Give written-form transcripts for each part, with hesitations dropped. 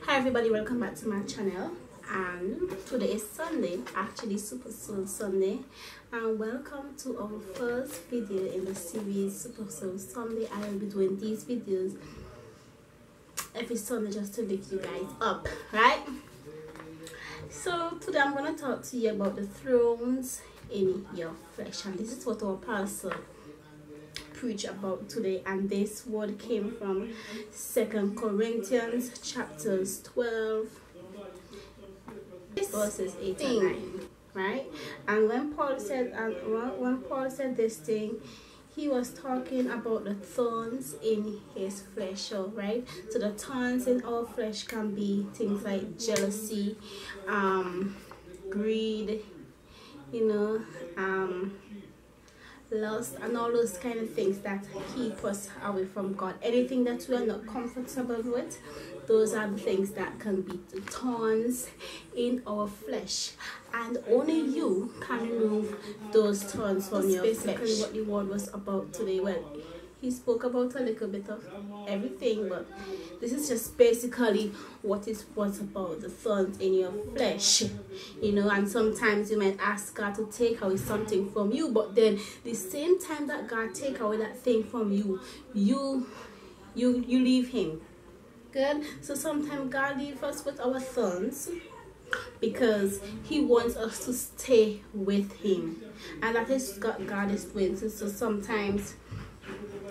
Hi everybody, welcome back to my channel. And today is Sunday, actually Super Soul Sunday, and welcome to our first video in the series Super Soul Sunday. I will be doing these videos every Sunday just to lift you guys up, right? So today I'm going to talk to you about the thrones in your flesh, and this is what our pastor preach about today, and this word came from 2 Corinthians chapters 12 verses 8 and 9, right? And when Paul said this thing, he was talking about the thorns in his flesh, all right? So the thorns in our flesh can be things like jealousy, greed, lust, and all those kind of things that keep us away from God. Anything that we are not comfortable with, those are the things that can be the thorns in our flesh, and only you can remove those thorns from your flesh. Basically what the word was about today. Well, he spoke about a little bit of everything, but this is just basically what it was about, the thorns in your flesh, and sometimes you might ask God to take away something from you, but then the same time that God take away that thing from you, you leave him. Good. So sometimes God leaves us with our thorns because he wants us to stay with him, and that is what God is doing. So sometimes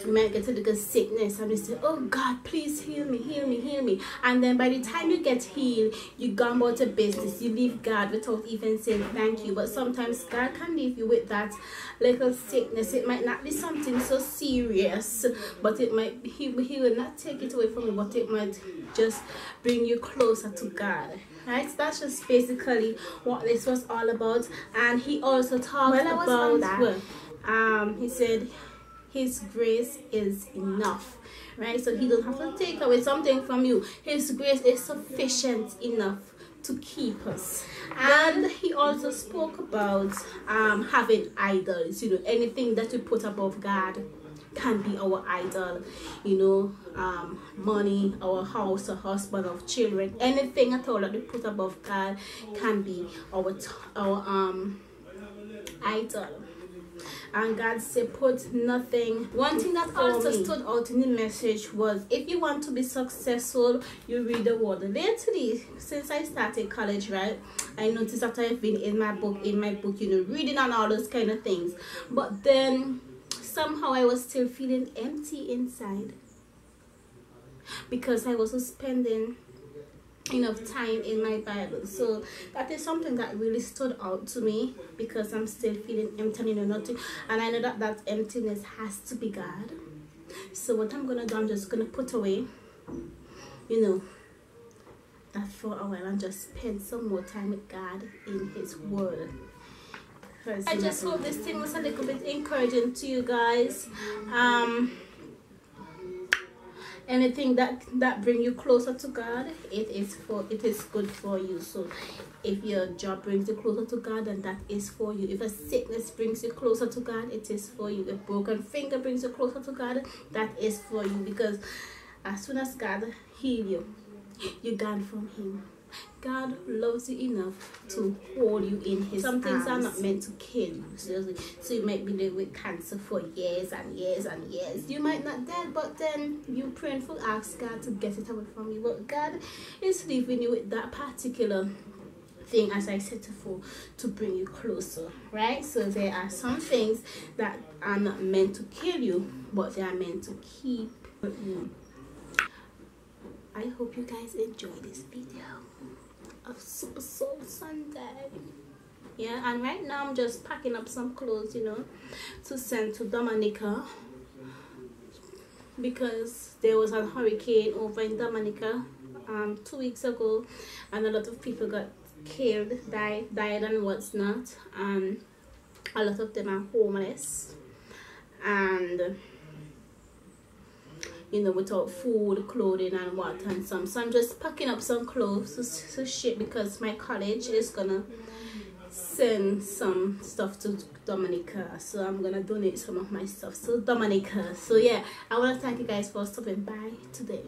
you might get a little sickness and you say, oh God, please heal me, heal me, heal me. And then by the time you get healed, you go about your business, you leave God without even saying thank you. But sometimes God can leave you with that little sickness. It might not be something so serious, but it might he will not take it away from you, but it might just bring you closer to God. Right? So that's just basically what this was all about. And he also talked about that. He said his grace is enough, right? So he don't have to take away something from you. His grace is sufficient enough to keep us. And he also spoke about having idols. Anything that we put above God can be our idol. Money, our house, a husband, of children, anything at all that we put above God can be our idol. And God said, put nothing. One thing that also stood out in the message was, if you want to be successful, you read the word. Lately, since I started college, right, I noticed that I've been in my book, reading and all those kind of things. But then somehow I was still feeling empty inside, because I wasn't spending enough time in my Bible. So that is something that really stood out to me, because I'm still feeling empty, nothing, and I know that that emptiness has to be God. So what I'm gonna do, I'm just gonna put away that for a while and just spend some more time with God in his word. I just hope this thing was a little bit encouraging to you guys. Anything that bring you closer to God, it is good for you. So if your job brings you closer to God, then that is for you. If a sickness brings you closer to God, it is for you. If a broken finger brings you closer to God, that is for you. Because as soon as God heals you, you're gone from him. God loves you enough to hold you in his arms. Some things are not meant to kill you. So you might be living with cancer for years and years and years. You might not dead, but then you praying for, ask God to get it away from you. But God is leaving you with that particular thing, as I said before, to bring you closer, right? So there are some things that are not meant to kill you, but they are meant to keep you. I hope you guys enjoy this video of Super Soul Sunday. Yeah, and right now I'm just packing up some clothes, to send to Dominica, because there was a hurricane over in Dominica 2 weeks ago, and a lot of people got killed, died and what's not, and a lot of them are homeless and without food, clothing and water and some. So I'm just packing up some clothes to ship, because my college is gonna send some stuff to Dominica, so I'm gonna donate some of my stuff to Dominica. So yeah, I want to thank you guys for stopping by today.